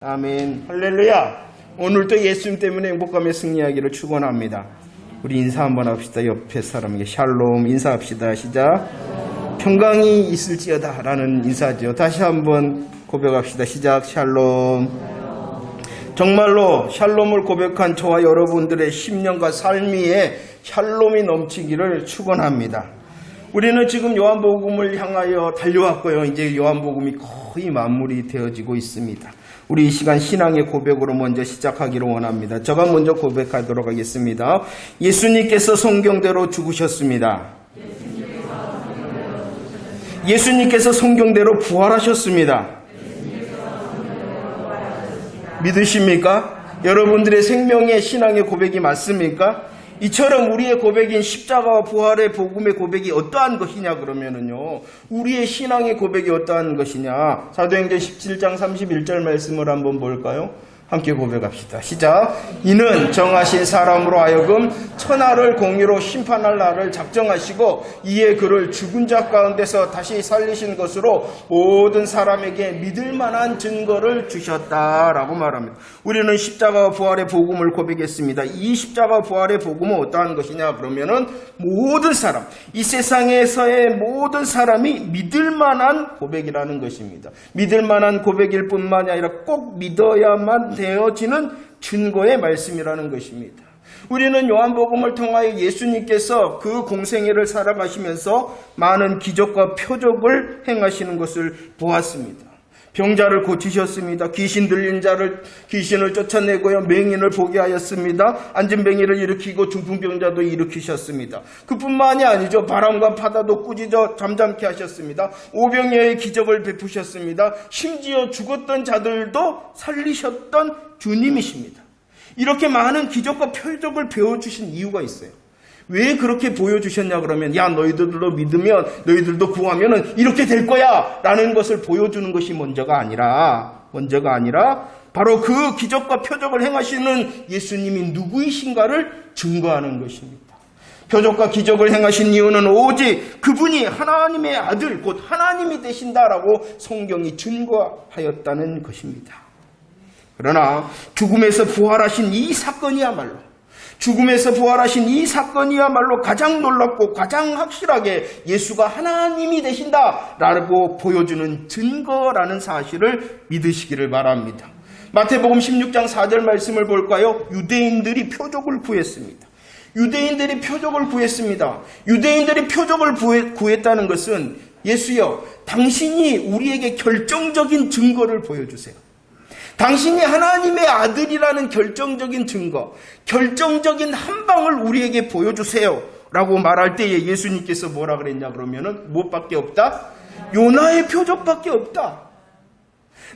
아멘. 할렐루야. 오늘도 예수님 때문에 행복감에 승리하기를 축원합니다. 우리 인사 한번 합시다. 옆에 사람에게 샬롬 인사합시다. 시작. 평강이 있을지어다 라는 인사죠. 다시 한번 고백합시다. 시작. 샬롬. 정말로 샬롬을 고백한 저와 여러분들의 10년과 삶 위에 샬롬이 넘치기를 축원합니다. 우리는 지금 요한복음을 향하여 달려왔고요. 이제 요한복음이 거의 마무리 되어지고 있습니다. 우리 이 시간 신앙의 고백으로 먼저 시작하기를 원합니다. 제가 먼저 고백하도록 하겠습니다. 예수님께서 성경대로 죽으셨습니다. 예수님께서 성경대로 부활하셨습니다. 믿으십니까? 여러분들의 생명의 신앙의 고백이 맞습니까? 이처럼 우리의 고백인 십자가와 부활의 복음의 고백이 어떠한 것이냐 그러면은요, 우리의 신앙의 고백이 어떠한 것이냐, 사도행전 17장 31절 말씀을 한번 볼까요? 함께 고백합시다. 시작. 이는 정하신 사람으로 하여금 천하를 공의로 심판할 날을 작정하시고 이에 그를 죽은 자 가운데서 다시 살리신 것으로 모든 사람에게 믿을 만한 증거를 주셨다라고 말합니다. 우리는 십자가와 부활의 복음을 고백했습니다. 이 십자가 부활의 복음은 어떠한 것이냐 그러면은 모든 사람, 이 세상에서의 모든 사람이 믿을 만한 고백이라는 것입니다. 믿을 만한 고백일 뿐만이 아니라 꼭 믿어야만 되어지는 증거의 말씀이라는 것입니다. 우리는 요한복음을 통하여 예수님께서 그 공생애를 살아가시면서 많은 기적과 표적을 행하시는 것을 보았습니다. 병자를 고치셨습니다. 귀신 들린 자를 귀신을 쫓아내고요, 맹인을 보게 하였습니다. 앉은 뱅이를 일으키고 중풍병자도 일으키셨습니다. 그뿐만이 아니죠. 바람과 바다도 꾸짖어 잠잠케 하셨습니다. 오병이어의 기적을 베푸셨습니다. 심지어 죽었던 자들도 살리셨던 주님이십니다. 이렇게 많은 기적과 표적을 배워주신 이유가 있어요. 왜 그렇게 보여주셨냐 그러면, 야, 너희들도 믿으면, 너희들도 구하면은 이렇게 될 거야 라는 것을 보여주는 것이 먼저가 아니라 바로 그 기적과 표적을 행하시는 예수님이 누구이신가를 증거하는 것입니다. 표적과 기적을 행하신 이유는 오직 그분이 하나님의 아들, 곧 하나님이 되신다라고 성경이 증거하였다는 것입니다. 그러나 죽음에서 부활하신 이 사건이야말로 가장 놀랍고 가장 확실하게 예수가 하나님이 되신다라고 보여주는 증거라는 사실을 믿으시기를 바랍니다. 마태복음 16장 4절 말씀을 볼까요? 유대인들이 표적을 구했습니다. 유대인들이 표적을 구했다는 것은, 예수여, 당신이 우리에게 결정적인 증거를 보여주세요. 당신이 하나님의 아들이라는 결정적인 증거, 결정적인 한 방을 우리에게 보여주세요 라고 말할 때에 예수님께서 뭐라 그랬냐 그러면은, 무엇밖에 없다? 요나의 표적밖에 없다.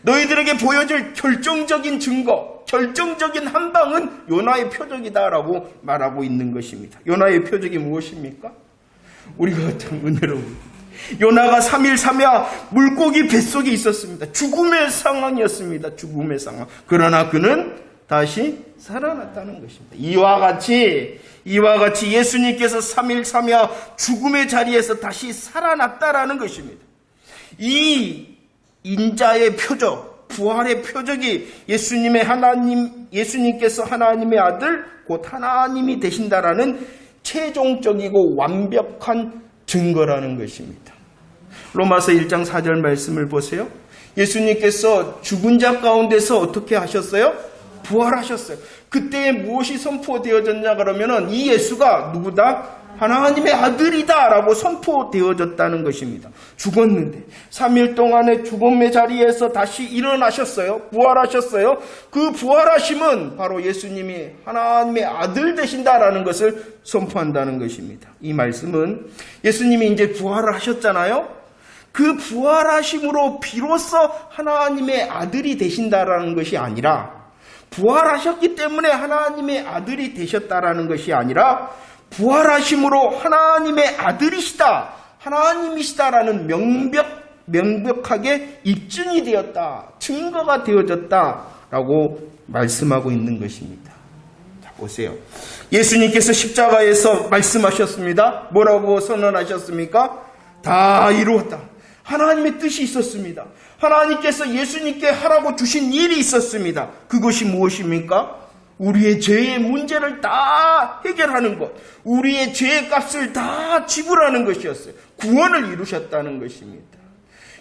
너희들에게 보여줄 결정적인 증거, 결정적인 한 방은 요나의 표적이다 라고 말하고 있는 것입니다. 요나의 표적이 무엇입니까? 우리가 참 은혜로운, 요나가 3일 3야 물고기 뱃속에 있었습니다. 죽음의 상황이었습니다. 죽음의 상황. 그러나 그는 다시 살아났다는 것입니다. 이와 같이 예수님께서 3일 3야 죽음의 자리에서 다시 살아났다라는 것입니다. 이 인자의 표적, 부활의 표적이 예수님께서 하나님의 아들, 곧 하나님이 되신다라는 최종적이고 완벽한 증거라는 것입니다. 로마서 1장 4절 말씀을 보세요. 예수님께서 죽은 자 가운데서 어떻게 하셨어요? 부활하셨어요. 그때 무엇이 선포되어졌냐 그러면은, 이 예수가 누구다? 하나님의 아들이다 라고 선포되어졌다는 것입니다. 죽었는데 3일 동안의 죽음의 자리에서 다시 일어나셨어요. 부활하셨어요. 그 부활하심은 바로 예수님이 하나님의 아들 되신다라는 것을 선포한다는 것입니다. 이 말씀은 예수님이 이제 부활을 하셨잖아요. 그 부활하심으로 비로소 하나님의 아들이 되신다라는 것이 아니라, 부활하셨기 때문에 하나님의 아들이 되셨다라는 것이 아니라, 부활하심으로 하나님의 아들이시다, 하나님이시다라는 명백하게 입증이 되었다, 증거가 되어졌다라고 말씀하고 있는 것입니다. 자, 보세요. 예수님께서 십자가에서 말씀하셨습니다. 뭐라고 선언하셨습니까? 다 이루었다. 하나님의 뜻이 있었습니다. 하나님께서 예수님께 하라고 주신 일이 있었습니다. 그것이 무엇입니까? 우리의 죄의 문제를 다 해결하는 것, 우리의 죄의 값을 다 지불하는 것이었어요. 구원을 이루셨다는 것입니다.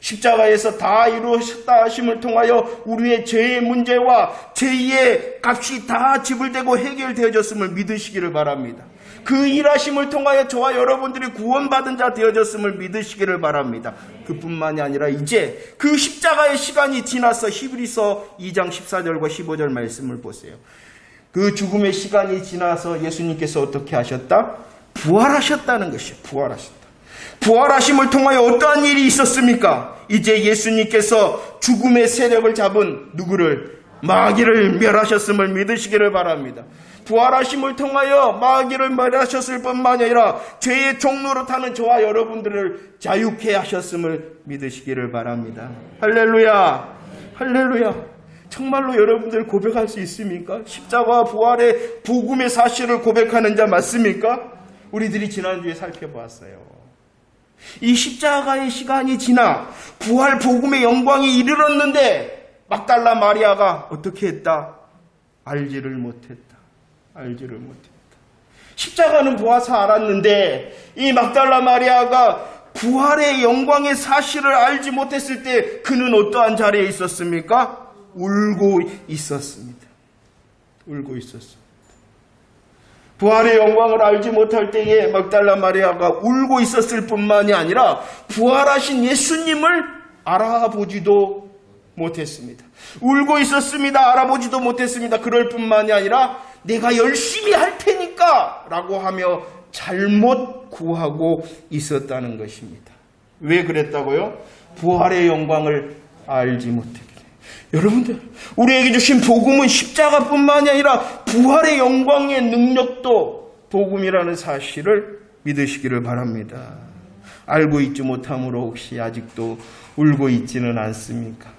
십자가에서 다 이루셨다 하심을 통하여 우리의 죄의 문제와 죄의 값이 다 지불되고 해결되어졌음을 믿으시기를 바랍니다. 그 일하심을 통하여 저와 여러분들이 구원받은 자 되어졌음을 믿으시기를 바랍니다. 그뿐만이 아니라 이제 그 십자가의 시간이 지나서 히브리서 2장 14절과 15절 말씀을 보세요. 그 죽음의 시간이 지나서 예수님께서 어떻게 하셨다? 부활하셨다는 것이에요. 부활하셨다. 부활하심을 통하여 어떠한 일이 있었습니까? 이제 예수님께서 죽음의 세력을 잡은 누구를? 마귀를 멸하셨음을 믿으시기를 바랍니다. 부활하심을 통하여 마귀를 멸하셨을 뿐만 아니라 죄의 종로로 타는 저와 여러분들을 자유케 하셨음을 믿으시기를 바랍니다. 할렐루야! 할렐루야! 정말로 여러분들 고백할 수 있습니까? 십자가와 부활의 복음의 사실을 고백하는 자 맞습니까? 우리들이 지난주에 살펴보았어요. 이 십자가의 시간이 지나 부활 복음의 영광이 이르렀는데 막달라 마리아가 어떻게 했다? 알지를 못했다. 알지를 못했다. 십자가는 보아서 알았는데 이 막달라 마리아가 부활의 영광의 사실을 알지 못했을 때 그는 어떠한 자리에 있었습니까? 울고 있었습니다. 울고 있었습니다. 부활의 영광을 알지 못할 때에 막달라 마리아가 울고 있었을 뿐만이 아니라 부활하신 예수님을 알아보지도 못했습니다. 울고 있었습니다. 알아보지도 못했습니다. 그럴 뿐만이 아니라 내가 열심히 할 테니까 라고 하며 잘못 구하고 있었다는 것입니다. 왜 그랬다고요? 부활의 영광을 알지 못했기 때문에. 여러분들, 우리에게 주신 복음은 십자가뿐만이 아니라 부활의 영광의 능력도 복음이라는 사실을 믿으시기를 바랍니다. 알고 있지 못함으로 혹시 아직도 울고 있지는 않습니까?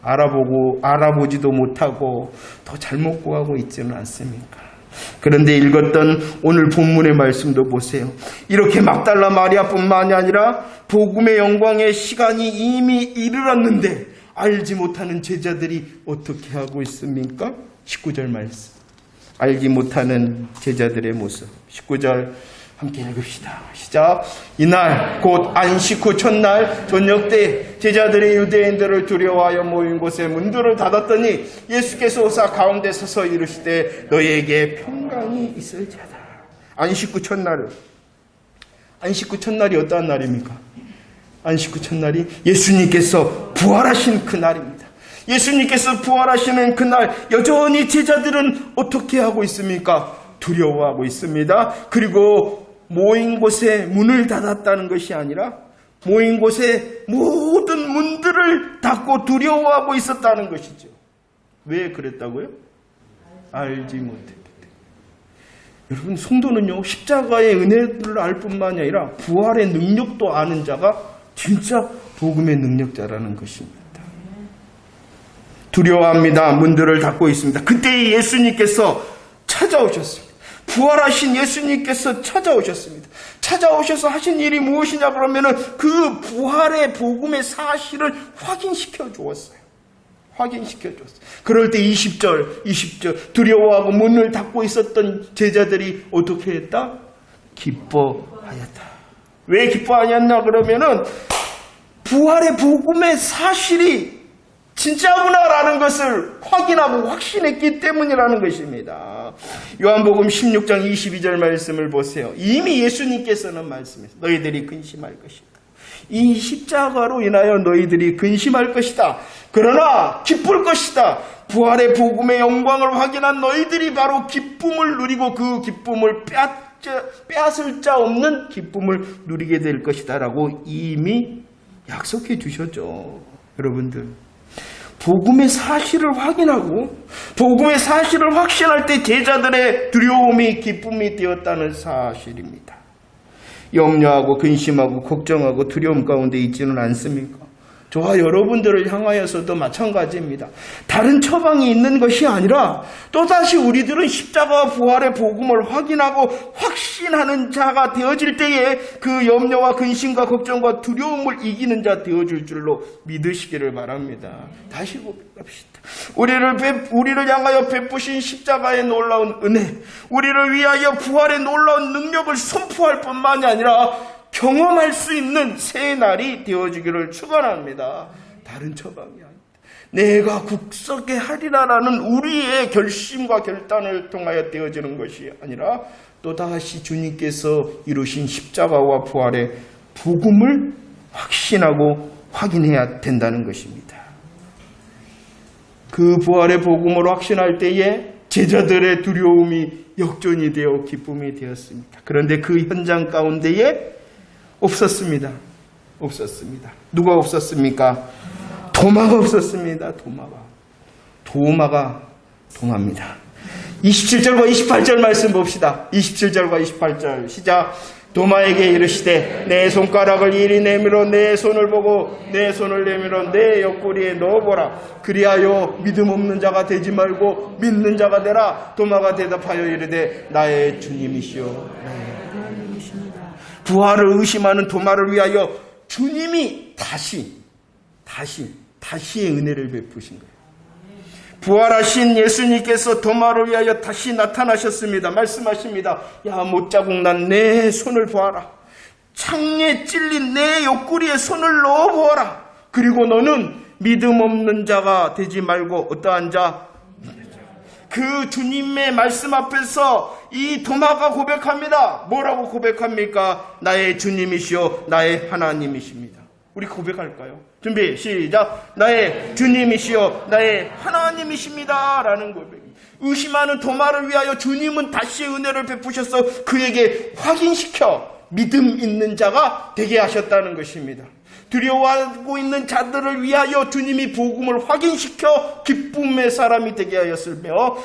알아보지도 못하고 더 잘못 구하고 있지는 않습니까? 그런데 읽었던 오늘 본문의 말씀도 보세요. 이렇게 막달라 마리아뿐만이 아니라 복음의 영광의 시간이 이미 이르렀는데 알지 못하는 제자들이 어떻게 하고 있습니까? 19절 말씀. 알지 못하는 제자들의 모습. 19절 함께 읽읍시다. 시작. 이날 곧 안식 후 첫날 저녁 때 제자들이 유대인들을 두려워하여 모인 곳에 문들을 닫았더니 예수께서 오사 가운데 서서 이르시되 너희에게 평강이 있을지어다. 안식 후 첫날은, 안식 후 첫날이 어떠한 날입니까? 안식 후 첫날이 예수님께서 부활하신 그날입니다. 예수님께서 부활하시는 그날 여전히 제자들은 어떻게 하고 있습니까? 두려워하고 있습니다. 그리고 모인 곳에 문을 닫았다는 것이 아니라 모인 곳에 모든 문들을 닫고 두려워하고 있었다는 것이죠. 왜 그랬다고요? 알지 못했기 때문에. 여러분, 성도는요, 십자가의 은혜를 알 뿐만이 아니라 부활의 능력도 아는 자가 진짜 복음의 능력자라는 것입니다. 두려워합니다. 문들을 닫고 있습니다. 그때 예수님께서 찾아오셨습니다. 부활하신 예수님께서 찾아오셨습니다. 찾아오셔서 하신 일이 무엇이냐 그러면은 그 부활의 복음의 사실을 확인시켜 주었어요. 확인시켜 주었어요. 그럴 때 20절 두려워하고 문을 닫고 있었던 제자들이 어떻게 했다? 기뻐하였다. 왜 기뻐하였나 그러면은 부활의 복음의 사실이 진짜구나라는 것을 확인하고 확신했기 때문이라는 것입니다. 요한복음 16장 22절 말씀을 보세요. 이미 예수님께서는 말씀했어요. 너희들이 근심할 것이다. 이 십자가로 인하여 너희들이 근심할 것이다. 그러나 기쁠 것이다. 부활의 복음의 영광을 확인한 너희들이 바로 기쁨을 누리고 그 기쁨을 빼앗을 자 없는 기쁨을 누리게 될 것이다 라고 이미 약속해 주셨죠. 여러분들, 복음의 사실을 확인하고 복음의 사실을 확신할 때 제자들의 두려움이 기쁨이 되었다는 사실입니다. 염려하고 근심하고 걱정하고 두려움 가운데 있지는 않습니까? 저와 여러분들을 향하여서도 마찬가지입니다. 다른 처방이 있는 것이 아니라 또다시 우리들은 십자가와 부활의 복음을 확인하고 확신하는 자가 되어질 때에 그 염려와 근심과 걱정과 두려움을 이기는 자 되어줄 줄로 믿으시기를 바랍니다. 다시 고백합시다. 우리를 향하여 베푸신 십자가의 놀라운 은혜, 우리를 위하여 부활의 놀라운 능력을 선포할 뿐만이 아니라 경험할 수 있는 새 날이 되어주기를 축원합니다. 다른 처방이 아니다. 내가 굳세게 하리라라는 우리의 결심과 결단을 통하여 되어지는 것이 아니라 또다시 주님께서 이루신 십자가와 부활의 복음을 확신하고 확인해야 된다는 것입니다. 그 부활의 복음을 확신할 때에 제자들의 두려움이 역전이 되어 기쁨이 되었습니다. 그런데 그 현장 가운데에 없었습니다. 누가 없었습니까? 도마가 없었습니다. 도마입니다. 27절과 28절 말씀 봅시다. 27절과 28절 시작. 도마에게 이르시되 내 손가락을 이리 내밀어 내 손을 보고 내 손을 내밀어 내 옆구리에 넣어보라. 그리하여 믿음 없는 자가 되지 말고 믿는 자가 되라. 도마가 대답하여 이르되 나의 주님이시여 나의 하나님이십니다. 부활을 의심하는 도마를 위하여 주님이 다시의 은혜를 베푸신 거예요. 부활하신 예수님께서 도마를 위하여 다시 나타나셨습니다. 말씀하십니다. 야, 못자국 난 내 손을 보아라. 창에 찔린 내 옆구리에 손을 넣어 보아라. 그리고 너는 믿음 없는 자가 되지 말고 어떠한 자? 그 주님의 말씀 앞에서 이 도마가 고백합니다. 뭐라고 고백합니까? 나의 주님이시여 나의 하나님이십니다. 우리 고백할까요? 준비 시작. 나의 주님이시여 나의 하나님이십니다 라는 고백. 의심하는 도마를 위하여 주님은 다시의 은혜를 베푸셔서 그에게 확인시켜 믿음 있는 자가 되게 하셨다는 것입니다. 두려워하고 있는 자들을 위하여 주님이 복음을 확인시켜 기쁨의 사람이 되게 하였으며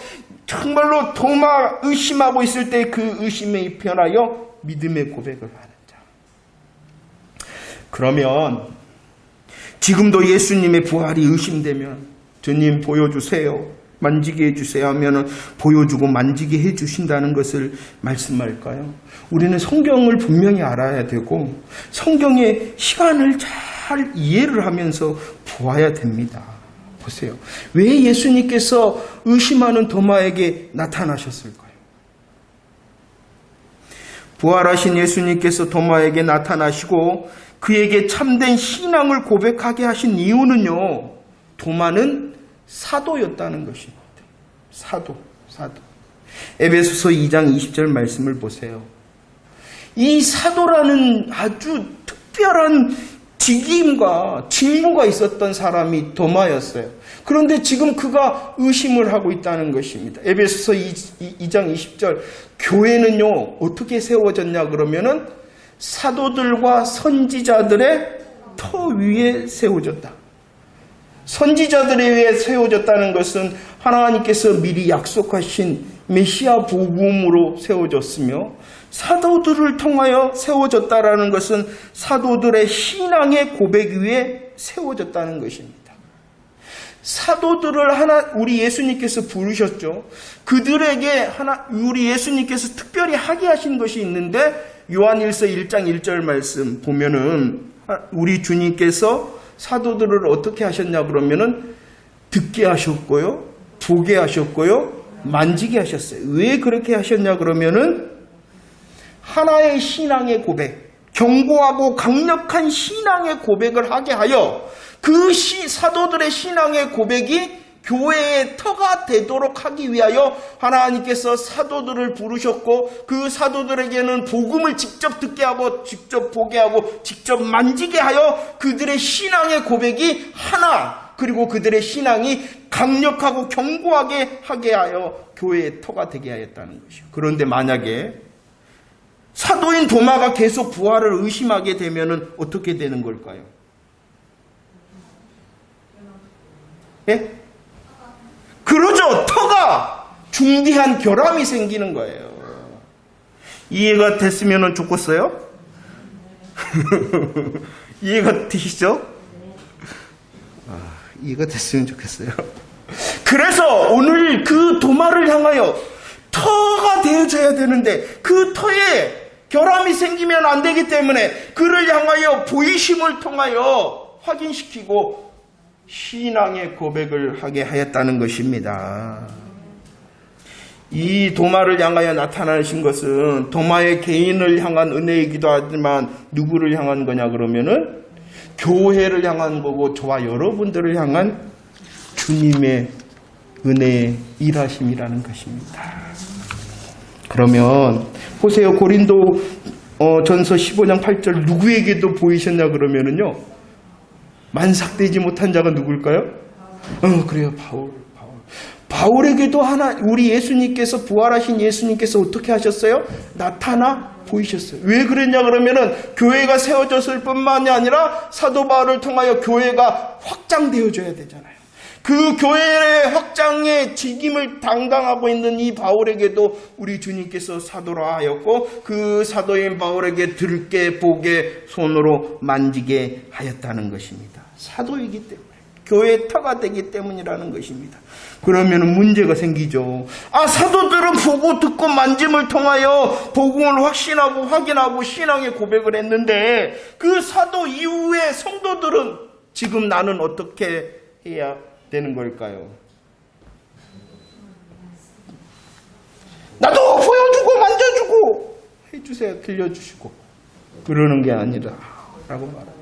정말로 도마 의심하고 있을 때 그 의심에 변하여 믿음의 고백을 하는 자. 그러면 지금도 예수님의 부활이 의심되면 주님 보여주세요, 만지게 해주세요 하면 보여주고 만지게 해주신다는 것을 말씀할까요? 우리는 성경을 분명히 알아야 되고 성경의 시간을 잘 이해를 하면서 보아야 됩니다. 보세요. 왜 예수님께서 의심하는 도마에게 나타나셨을까요? 부활하신 예수님께서 도마에게 나타나시고 그에게 참된 신앙을 고백하게 하신 이유는요, 도마는 사도였다는 것입니다. 사도. 에베소서 2장 20절 말씀을 보세요. 이 사도라는 아주 특별한 직임과 직무가 있었던 사람이 도마였어요. 그런데 지금 그가 의심을 하고 있다는 것입니다. 에베소서 2장 20절 교회는요 어떻게 세워졌냐 그러면은 사도들과 선지자들의 터 위에 세워졌다. 선지자들에 의해 세워졌다는 것은 하나님께서 미리 약속하신 메시아 복음으로 세워졌으며 사도들을 통하여 세워졌다라는 것은 사도들의 신앙의 고백 위에 세워졌다는 것입니다. 사도들을 우리 예수님께서 부르셨죠. 그들에게 우리 예수님께서 특별히 하게 하신 것이 있는데 요한일서 1장 1절 말씀 보면은 우리 주님께서 사도들을 어떻게 하셨냐 그러면은 듣게 하셨고요, 보게 하셨고요, 만지게 하셨어요. 왜 그렇게 하셨냐 그러면은 하나의 신앙의 고백, 견고하고 강력한 신앙의 고백을 하게 하여 그 사도들의 신앙의 고백이 교회의 터가 되도록 하기 위하여 하나님께서 사도들을 부르셨고 그 사도들에게는 복음을 직접 듣게 하고 직접 보게 하고 직접 만지게 하여 그들의 신앙의 고백이 하나, 그리고 그들의 신앙이 강력하고 견고하게 하게 하여 교회의 터가 되게 하였다는 것이요. 그런데 만약에 사도인 도마가 계속 부활을 의심하게 되면 어떻게 되는 걸까요? 예? 그러죠. 터가 중대한 결함이 생기는 거예요. 이해가 됐으면 좋겠어요? 이해가 되시죠? 이해가 됐으면 좋겠어요. 그래서 오늘 그 도마를 향하여 터가 되어줘야 되는데 그 터에 결함이 생기면 안 되기 때문에 그를 향하여 보이심을 통하여 확인시키고 신앙의 고백을 하게 하였다는 것입니다. 이 도마를 향하여 나타나신 것은 도마의 개인을 향한 은혜이기도 하지만 누구를 향한 거냐 그러면은 교회를 향한 거고 저와 여러분들을 향한 주님의 은혜의 일하심이라는 것입니다. 그러면 보세요. 고린도 전서 15장 8절 누구에게도 보이셨냐 그러면은요. 만삭되지 못한 자가 누굴까요? 그래요. 바울에게도 우리 예수님께서 부활하신 예수님께서 어떻게 하셨어요? 나타나 보이셨어요. 왜 그랬냐 그러면은 교회가 세워졌을 뿐만이 아니라 사도 바울을 통하여 교회가 확장되어져야 되잖아요. 그 교회의 확장의 직임을 담당하고 있는 이 바울에게도 우리 주님께서 사도라 하였고 그 사도인 바울에게 들게 보게 손으로 만지게 하였다는 것입니다. 사도이기 때문에 교회의 터가 되기 때문이라는 것입니다. 그러면 문제가 생기죠. 사도들은 보고 듣고 만짐을 통하여 복음을 확신하고 확인하고 신앙의 고백을 했는데 그 사도 이후의 성도들은 지금 나는 어떻게 해야 되는 걸까요? 나도 보여주고 만져주고 해주세요. 들려주시고 그러는 게 아니라 라고 말합니다.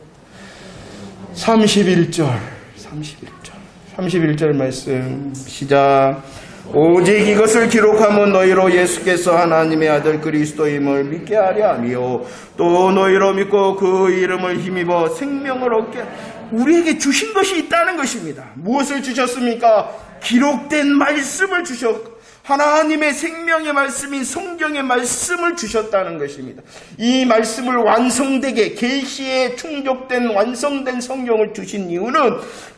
31절 말씀 시작. 오직 이것을 기록하면 너희로 예수께서 하나님의 아들 그리스도임을 믿게 하려 하며 또 너희로 믿고 그 이름을 힘입어 생명을 얻게 우리에게 주신 것이 있다는 것입니다. 무엇을 주셨습니까? 기록된 말씀을 주셨고 하나님의 생명의 말씀인 성경의 말씀을 주셨다는 것입니다. 이 말씀을 완성되게 계시에 충족된 완성된 성경을 주신 이유는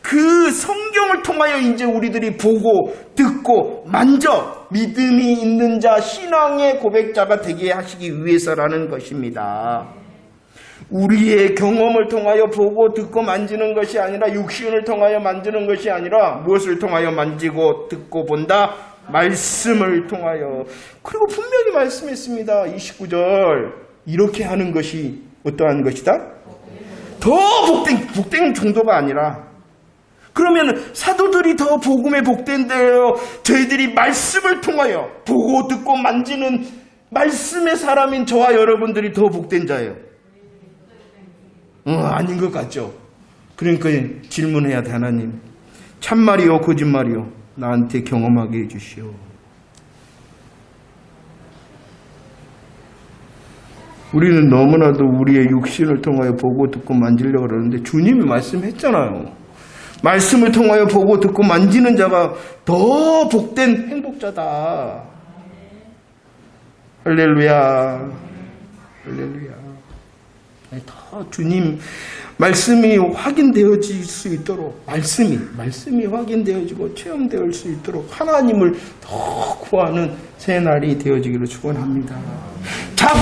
그 성경을 통하여 이제 우리들이 보고 듣고 만져 믿음이 있는 자 신앙의 고백자가 되게 하시기 위해서라는 것입니다. 우리의 경험을 통하여 보고 듣고 만지는 것이 아니라 육신을 통하여 만지는 것이 아니라 무엇을 통하여 만지고 듣고 본다? 말씀을 통하여. 그리고 분명히 말씀했습니다. 29절 이렇게 하는 것이 어떠한 것이다? 더 복된 정도가 아니라 그러면 사도들이 더 복음에 복된대요. 저희들이 말씀을 통하여 보고 듣고 만지는 말씀의 사람인 저와 여러분들이 더 복된 자예요. 아닌 것 같죠? 그러니까 질문해야 돼. 하나님 참말이요 거짓말이요 나한테 경험하게 해주시오. 우리는 너무나도 우리의 육신을 통하여 보고 듣고 만지려고 그러는데 주님이 말씀했잖아요. 말씀을 통하여 보고 듣고 만지는 자가 더 복된 행복자다. 할렐루야. 할렐루야. 더 주님 말씀이 확인되어질 수 있도록 말씀이 확인되어지고 체험될 수 있도록 하나님을 더 구하는 새날이 되어지기를 축원합니다. 자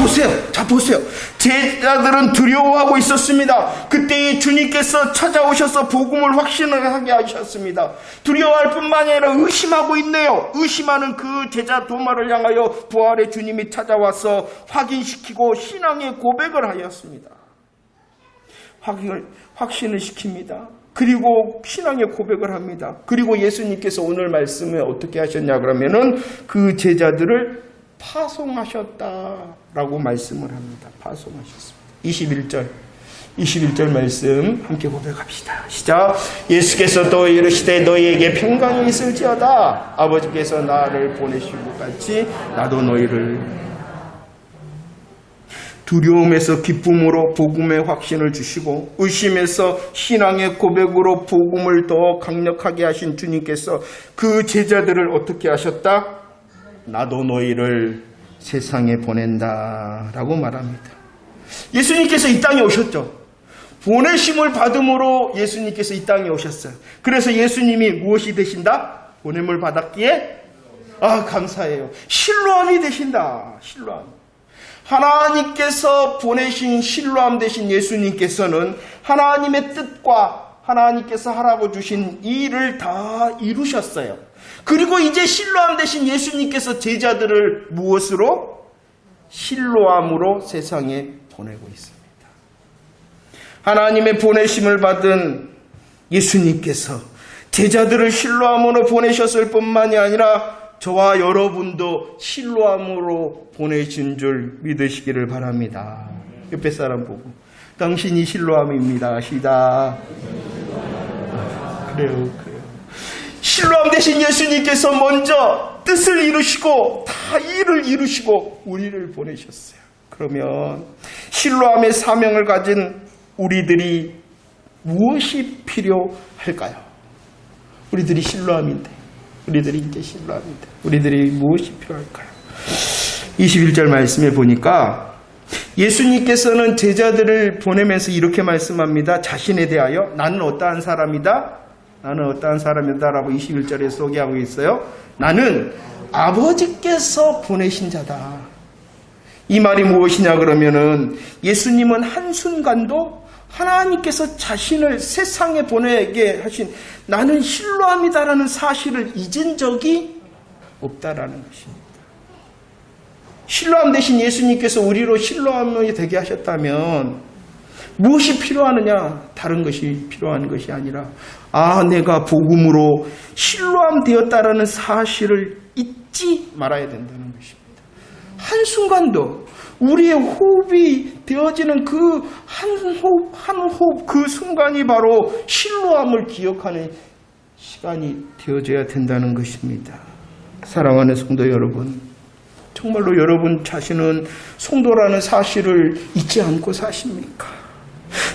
보세요. 제자들은 두려워하고 있었습니다. 그때 주님께서 찾아오셔서 복음을 확신을 하게 하셨습니다. 두려워할 뿐만 아니라 의심하고 있네요. 의심하는 그 제자 도마를 향하여 부활의 주님이 찾아와서 확인시키고 신앙의 고백을 하였습니다. 확신을 시킵니다. 그리고 신앙의 고백을 합니다. 그리고 예수님께서 오늘 말씀에 어떻게 하셨냐 그러면은 그 제자들을 파송하셨다라고 말씀을 합니다. 파송하셨습니다. 21절 말씀 함께 고백합시다. 시작. 예수께서 또 이르시되 너희에게 평강이 있을지어다. 아버지께서 나를 보내신 것 같이 나도 너희를. 두려움에서 기쁨으로 복음의 확신을 주시고 의심에서 신앙의 고백으로 복음을 더 강력하게 하신 주님께서 그 제자들을 어떻게 하셨다? 나도 너희를 세상에 보낸다 라고 말합니다. 예수님께서 이 땅에 오셨죠. 보내심을 받음으로 예수님께서 이 땅에 오셨어요. 그래서 예수님이 무엇이 되신다? 보냄을 받았기에 감사해요. 실로암이 되신다. 실로암. 하나님께서 보내신 실로암 되신 예수님께서는 하나님의 뜻과 하나님께서 하라고 주신 이 일을 다 이루셨어요. 그리고 이제 실로암 대신 예수님께서 제자들을 무엇으로? 실로암으로 세상에 보내고 있습니다. 하나님의 보내심을 받은 예수님께서 제자들을 실로암으로 보내셨을 뿐만이 아니라 저와 여러분도 실로암으로 보내신 줄 믿으시기를 바랍니다. 옆에 사람 보고 당신이 실로암입니다. 시다. 그래요. 실로암 대신 예수님께서 먼저 뜻을 이루시고 다 일을 이루시고 우리를 보내셨어요. 그러면 실로암의 사명을 가진 우리들이 무엇이 필요할까요? 우리들이 실로암인데, 우리들이 이제 실로암인데, 우리들이 무엇이 필요할까요? 21절 말씀에 보니까 예수님께서는 제자들을 보내면서 이렇게 말씀합니다. 자신에 대하여 나는 어떠한 사람이다? 나는 어떠한 사람이다? 라고 21절에 소개하고 있어요. 나는 아버지께서 보내신 자다. 이 말이 무엇이냐 그러면은 예수님은 한순간도 하나님께서 자신을 세상에 보내게 하신 나는 실로암이다라는 사실을 잊은 적이 없다라는 것입니다. 실로암 대신 예수님께서 우리로 실로암이 되게 하셨다면 무엇이 필요하느냐? 다른 것이 필요한 것이 아니라 내가 복음으로 실로암 되었다라는 사실을 잊지 말아야 된다는 것입니다. 한순간도 우리의 호흡이 되어지는 그 한 호흡 그 순간이 바로 실로암을 기억하는 시간이 되어져야 된다는 것입니다. 사랑하는 성도 여러분, 정말로 여러분 자신은 성도라는 사실을 잊지 않고 사십니까?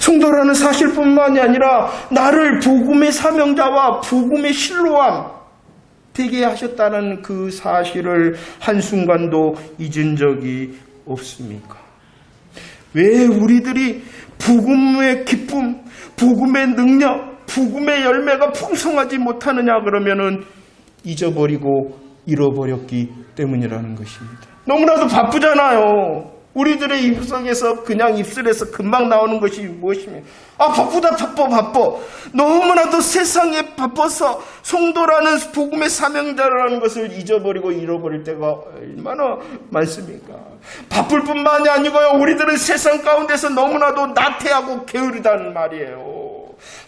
성도라는 사실뿐만이 아니라 나를 복음의 사명자와 복음의 실로암 되게 하셨다는 그 사실을 한순간도 잊은 적이 없습니까? 왜 우리들이 복음의 기쁨, 복음의 능력, 복음의 열매가 풍성하지 못하느냐 그러면은 잊어버리고 잃어버렸기 때문이라는 것입니다. 너무나도 바쁘잖아요. 우리들의 입속에서 그냥 입술에서 금방 나오는 것이 무엇이며 바쁘다 바빠 너무나도 세상에 바빠서 성도라는 복음의 사명자라는 것을 잊어버리고 잃어버릴 때가 얼마나 많습니까? 바쁠 뿐만이 아니고요, 우리들은 세상 가운데서 너무나도 나태하고 게으르다는 말이에요.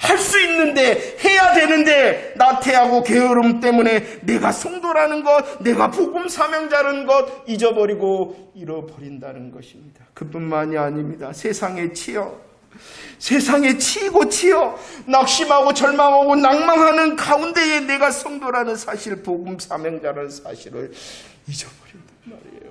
할 수 있는데 해야 되는데 나태하고 게으름 때문에 내가 성도라는 것, 내가 복음 사명자라는 것 잊어버리고 잃어버린다는 것입니다. 그뿐만이 아닙니다. 세상에 치여 낙심하고 절망하고 낭망하는 가운데에 내가 성도라는 사실, 복음 사명자라는 사실을 잊어버린단 말이에요.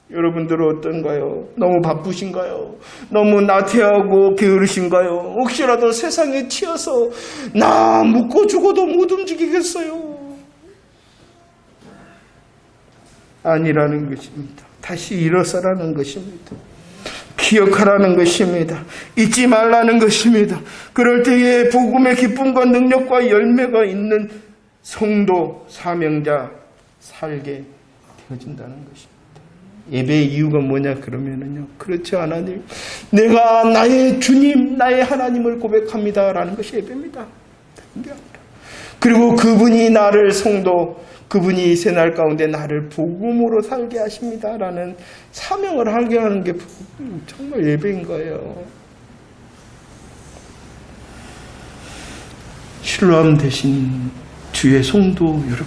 여러분들은 어떤가요? 너무 바쁘신가요? 너무 나태하고 게으르신가요? 혹시라도 세상에 치여서 나 묻고 죽어도 못 움직이겠어요? 아니라는 것입니다. 다시 일어서라는 것입니다. 기억하라는 것입니다. 잊지 말라는 것입니다. 그럴 때에 복음의 기쁨과 능력과 열매가 있는 성도, 사명자 살게 되어진다는 것입니다. 예배의 이유가 뭐냐 그러면은요, 그렇지 않으니 내가 나의 주님, 나의 하나님을 고백합니다라는 것이 예배입니다. 그리고 그분이 나를 성도, 그분이 이 새날 가운데 나를 복음으로 살게 하십니다라는 사명을 하게 하는 게 정말 예배인 거예요. 실로암 대신 주의 성도 여러분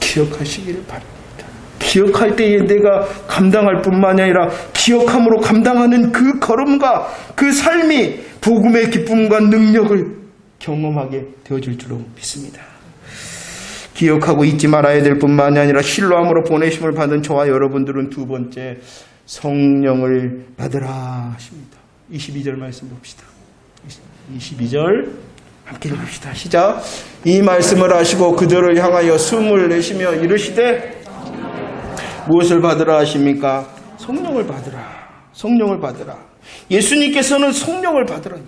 기억하시기를 바랍니다. 기억할 때에 내가 감당할 뿐만이 아니라 기억함으로 감당하는 그 걸음과 그 삶이 복음의 기쁨과 능력을 경험하게 되어질 줄로 믿습니다. 기억하고 잊지 말아야 될 뿐만이 아니라 실로암으로 보내심을 받은 저와 여러분들은 두 번째 성령을 받으라 하십니다. 22절 말씀 봅시다. 22절 함께 읽읍시다. 시작. 이 말씀을 하시고 그들을 향하여 숨을 내쉬며 이르시되 무엇을 받으라 하십니까? 성령을 받으라. 성령을 받으라. 예수님께서는 성령을 받으라.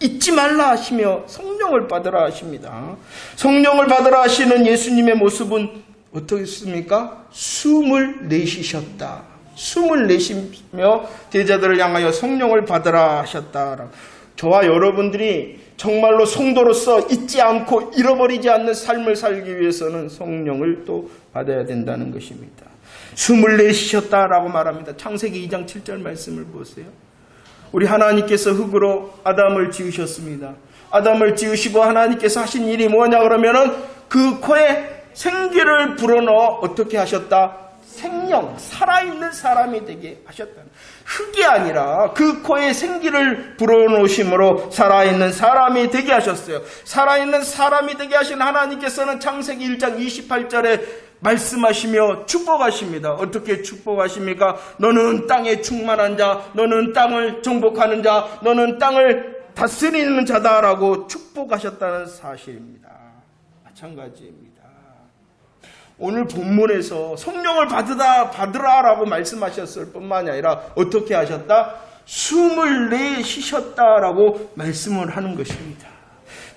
잊지 말라 하시며 성령을 받으라 하십니다. 성령을 받으라 하시는 예수님의 모습은 어떻습니까? 숨을 내쉬셨다. 숨을 내쉬며 제자들을 향하여 성령을 받으라 하셨다. 저와 여러분들이 정말로 성도로서 잊지 않고 잃어버리지 않는 삶을 살기 위해서는 성령을 또 받아야 된다는 것입니다. 숨을 내쉬셨다라고 말합니다. 창세기 2장 7절 말씀을 보세요. 우리 하나님께서 흙으로 아담을 지으셨습니다. 아담을 지으시고 하나님께서 하신 일이 뭐냐 그러면은 그 코에 생기를 불어넣어 어떻게 하셨다? 생명, 살아있는 사람이 되게 하셨다. 흙이 아니라 그 코에 생기를 불어넣으심으로 살아있는 사람이 되게 하셨어요. 살아있는 사람이 되게 하신 하나님께서는 창세기 1장 28절에 말씀하시며 축복하십니다. 어떻게 축복하십니까? 너는 땅에 충만한 자, 너는 땅을 정복하는 자, 너는 땅을 다스리는 자다라고 축복하셨다는 사실입니다. 마찬가지입니다. 오늘 본문에서 성령을 받으라라고 말씀하셨을 뿐만이 아니라 어떻게 하셨다? 숨을 내쉬셨다라고 말씀을 하는 것입니다.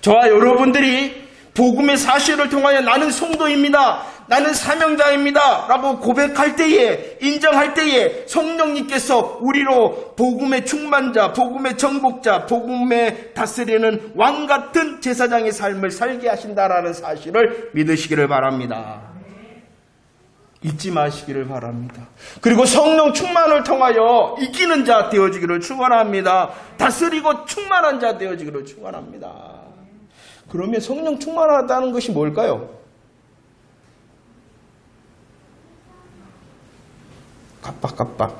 저와 여러분들이 복음의 사실을 통하여 나는 성도입니다, 나는 사명자입니다 라고 고백할 때에, 인정할 때에 성령님께서 우리로 복음의 충만자, 복음의 정복자, 복음의 다스리는 왕같은 제사장의 삶을 살게 하신다라는 사실을 믿으시기를 바랍니다. 잊지 마시기를 바랍니다. 그리고 성령 충만을 통하여 이기는 자 되어지기를 축원합니다. 다스리고 충만한 자 되어지기를 축원합니다. 그러면 성령 충만하다는 것이 뭘까요? 깜빡깜빡.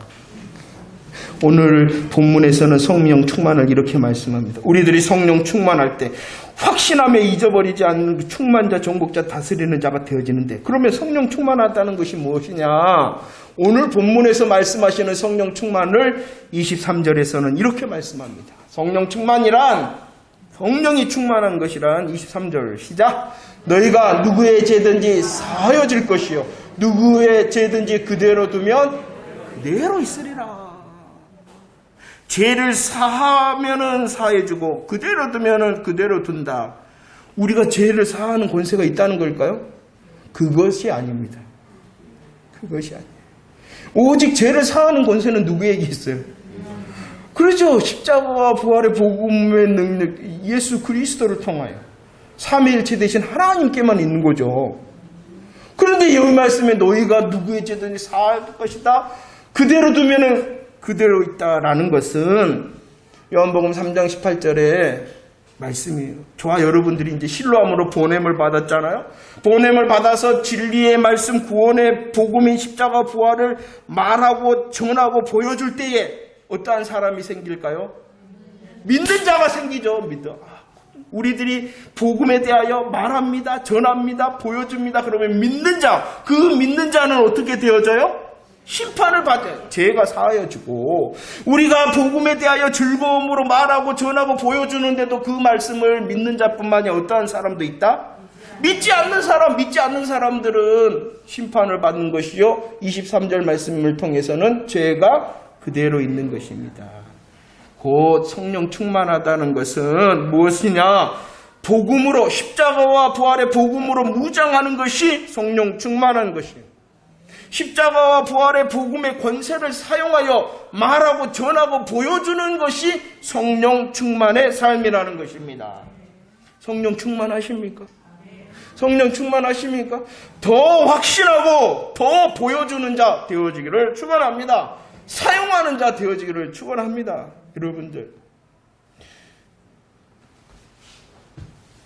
오늘 본문에서는 성령 충만을 이렇게 말씀합니다. 우리들이 성령 충만할 때 확신함에 잊어버리지 않는 충만자, 정복자, 다스리는 자가 되어지는데, 그러면 성령 충만하다는 것이 무엇이냐? 오늘 본문에서 말씀하시는 성령 충만을 23절에서는 이렇게 말씀합니다. 성령 충만이란, 성령이 충만한 것이란 23절 시작. 너희가 누구의 죄든지 사하여질 것이요 누구의 죄든지 그대로 두면 그대로 있으리라. 죄를 사하면은 사해주고 그대로 두면은 그대로 둔다. 우리가 죄를 사하는 권세가 있다는 걸까요? 그것이 아닙니다. 그것이 아니에요. 오직 죄를 사하는 권세는 누구에게 있어요? 그렇죠. 십자가와 부활의 복음의 능력, 예수 그리스도를 통하여 삼위일체 되신 하나님께만 있는 거죠. 그런데 여기 말씀에 너희가 누구의 죄든지 사할 것이다, 그대로 두면은 그대로 있다라는 것은 요한복음 3장 18절에 말씀이에요. 저와 여러분들이 이제 실로암으로 보냄을 받았잖아요. 보냄을 받아서 진리의 말씀, 구원의 복음인 십자가 부활을 말하고 전하고 보여줄 때에 어떠한 사람이 생길까요? 믿는 자가 생기죠. 우리들이 복음에 대하여 말합니다, 전합니다, 보여줍니다. 그러면 믿는 자, 그 믿는 자는 어떻게 되어져요? 심판을 받아요. 죄가 사하여지고, 우리가 복음에 대하여 즐거움으로 말하고 전하고 보여주는데도 그 말씀을 믿는 자뿐만이 어떠한 사람도 있다? 믿지 않는 사람들은 심판을 받는 것이요 23절 말씀을 통해서는 죄가 그대로 있는 것입니다. 곧 성령 충만하다는 것은 무엇이냐? 복음으로, 십자가와 부활의 복음으로 무장하는 것이 성령 충만한 것이에요. 십자가와 부활의 복음의 권세를 사용하여 말하고 전하고 보여주는 것이 성령 충만의 삶이라는 것입니다. 성령 충만하십니까? 성령 충만하십니까? 더 확신하고 더 보여주는 자 되어지기를 축원합니다. 사용하는 자 되어지기를 축원합니다. 여러분들,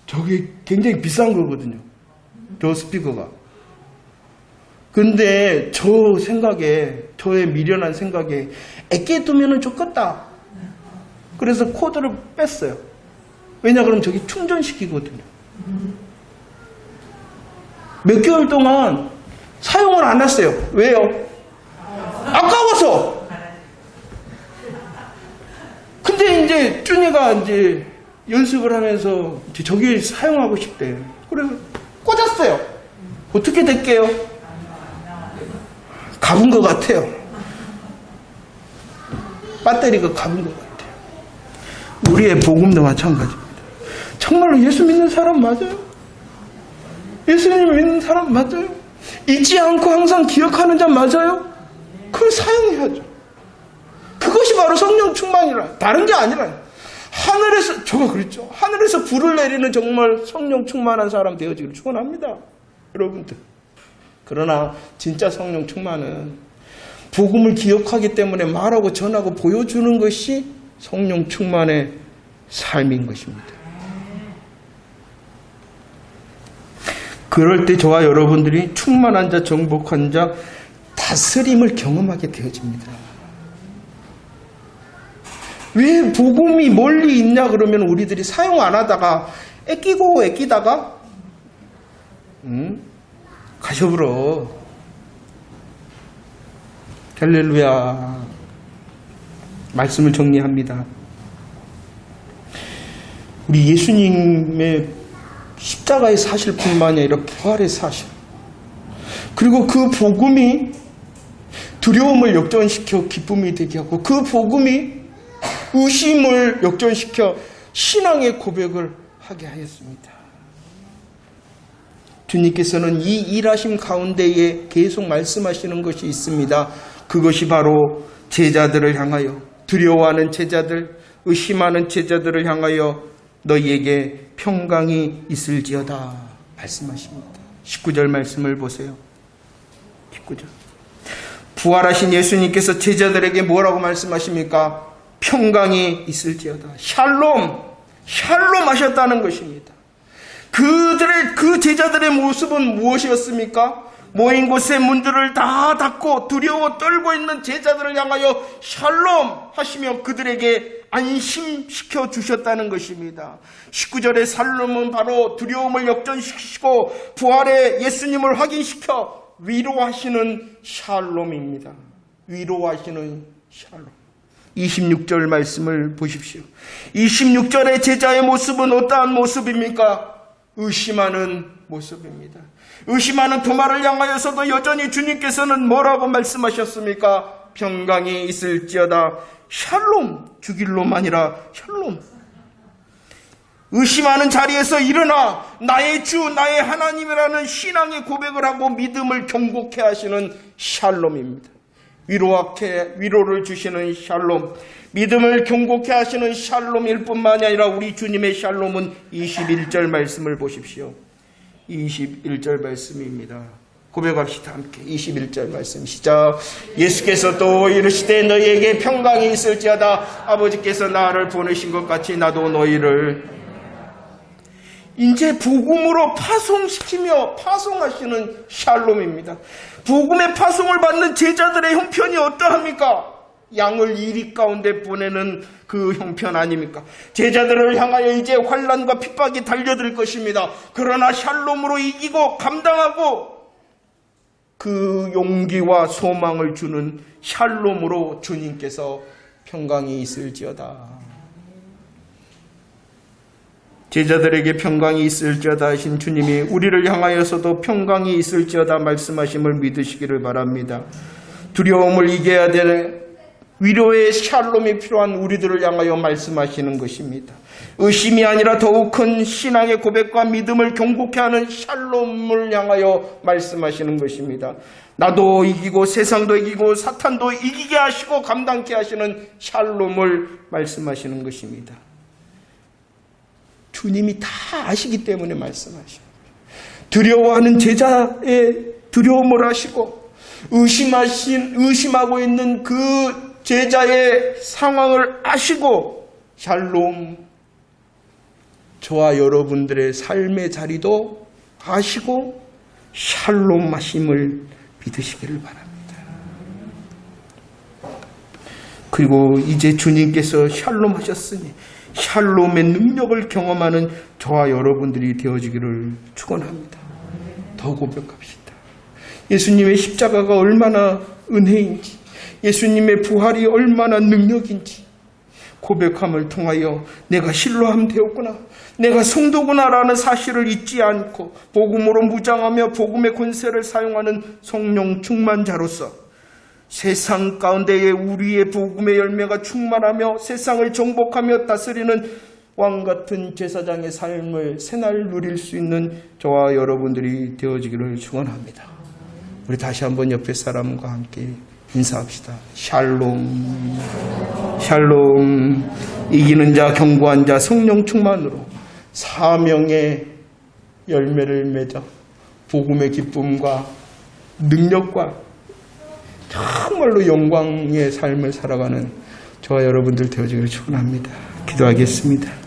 저게 굉장히 비싼 거거든요, 저 스피커가. 근데 저 생각에, 저의 미련한 생각에 애께 두면은 좋겠다. 그래서 코드를 뺐어요. 왜냐 그러면 저기 충전시키거든요. 몇 개월 동안 사용을 안 했어요. 왜요? 아까워서. 근데 이제 준이가 이제 연습을 하면서 이제 저기 사용하고 싶대요. 그래서 꽂았어요. 어떻게 될게요? 가본 것 같아요. 배터리가 가본 것 같아요. 우리의 복음도 마찬가지입니다. 정말로 예수 믿는 사람 맞아요? 예수님 믿는 사람 맞아요? 잊지 않고 항상 기억하는 자 맞아요? 그걸 사용해야죠. 그것이 바로 성령 충만이라, 다른 게 아니라. 저가 그랬죠. 하늘에서 불을 내리는 정말 성령 충만한 사람 되어지기를 축원합니다. 여러분들. 그러나 진짜 성령 충만은 복음을 기억하기 때문에 말하고 전하고 보여주는 것이 성령 충만의 삶인 것입니다. 그럴 때 저와 여러분들이 충만한 자, 정복한 자, 다스림을 경험하게 되어집니다. 왜 복음이 멀리 있냐 그러면 우리들이 사용 안 하다가 애끼다가 가셔버려. 할렐루야. 말씀을 정리합니다. 우리 예수님의 십자가의 사실뿐만 아니라 부활의 사실, 그리고 그 복음이 두려움을 역전시켜 기쁨이 되게 하고, 그 복음이 의심을 역전시켜 신앙의 고백을 하게 하였습니다. 주님께서는 이 일하심 가운데에 계속 말씀하시는 것이 있습니다. 그것이 바로 제자들을 향하여, 두려워하는 제자들, 의심하는 제자들을 향하여 너희에게 평강이 있을지어다 말씀하십니다. 19절 말씀을 보세요. 19절. 부활하신 예수님께서 제자들에게 뭐라고 말씀하십니까? 평강이 있을지어다. 샬롬 하셨다는 것입니다. 그 제자들의 모습은 무엇이었습니까? 모인 곳의 문들을 다 닫고 두려워 떨고 있는 제자들을 향하여 샬롬 하시며 그들에게 안심시켜 주셨다는 것입니다. 19절의 샬롬은 바로 두려움을 역전시키시고 부활의 예수님을 확인시켜 위로하시는 샬롬입니다. 위로하시는 샬롬. 26절 말씀을 보십시오. 26절의 제자의 모습은 어떠한 모습입니까? 의심하는 모습입니다. 의심하는 도마를 향하여서도 여전히 주님께서는 뭐라고 말씀하셨습니까? 평강이 있을지어다. 샬롬, 주길로만이라 샬롬. 의심하는 자리에서 일어나 나의 주, 나의 하나님이라는 신앙의 고백을 하고 믿음을 경고케 하시는 샬롬입니다. 위로를 주시는 샬롬, 믿음을 경고케 하시는 샬롬일 뿐만이 아니라 우리 주님의 샬롬은 21절 말씀을 보십시오. 21절 말씀입니다. 고백합시다 함께. 21절 말씀 시작. 예수께서 또 이르시되 너희에게 평강이 있을지어다. 아버지께서 나를 보내신 것 같이 나도 너희를. 이제 복음으로 파송시키며 파송하시는 샬롬입니다. 복음의 파송을 받는 제자들의 형편이 어떠합니까? 양을 이리 가운데 보내는 그 형편 아닙니까? 제자들을 향하여 이제 환난과 핍박이 달려들 것입니다. 그러나 샬롬으로 이기고 감당하고 그 용기와 소망을 주는 샬롬으로 주님께서 평강이 있을지어다. 제자들에게 평강이 있을지어다 하신 주님이 우리를 향하여서도 평강이 있을지어다 말씀하심을 믿으시기를 바랍니다. 두려움을 이겨야 되는 위로의 샬롬이 필요한 우리들을 향하여 말씀하시는 것입니다. 의심이 아니라 더욱 큰 신앙의 고백과 믿음을 경고케 하는 샬롬을 향하여 말씀하시는 것입니다. 나도 이기고 세상도 이기고 사탄도 이기게 하시고 감당케 하시는 샬롬을 말씀하시는 것입니다. 주님이 다 아시기 때문에 말씀하십니다. 두려워하는 제자의 두려움을 아시고 의심하고 있는 그 제자의 상황을 아시고 샬롬, 저와 여러분들의 삶의 자리도 아시고 샬롬 하심을 믿으시기를 바랍니다. 그리고 이제 주님께서 샬롬 하셨으니 샬롬의 능력을 경험하는 저와 여러분들이 되어지기를 축원합니다. 더 고백합시다. 예수님의 십자가가 얼마나 은혜인지, 예수님의 부활이 얼마나 능력인지 고백함을 통하여 내가 실로함 되었구나, 내가 성도구나라는 사실을 잊지 않고 복음으로 무장하며 복음의 권세를 사용하는 성령 충만자로서 세상 가운데에 우리의 복음의 열매가 충만하며 세상을 정복하며 다스리는 왕같은 제사장의 삶을 새날 누릴 수 있는 저와 여러분들이 되어지기를 축원합니다. 우리 다시 한번 옆에 사람과 함께 인사합시다. 샬롬, 샬롬. 이기는 자, 견고한 자, 성령 충만으로 사명의 열매를 맺어 복음의 기쁨과 능력과 정말로 영광의 삶을 살아가는 저와 여러분들 되어지기를 축원합니다. 기도하겠습니다.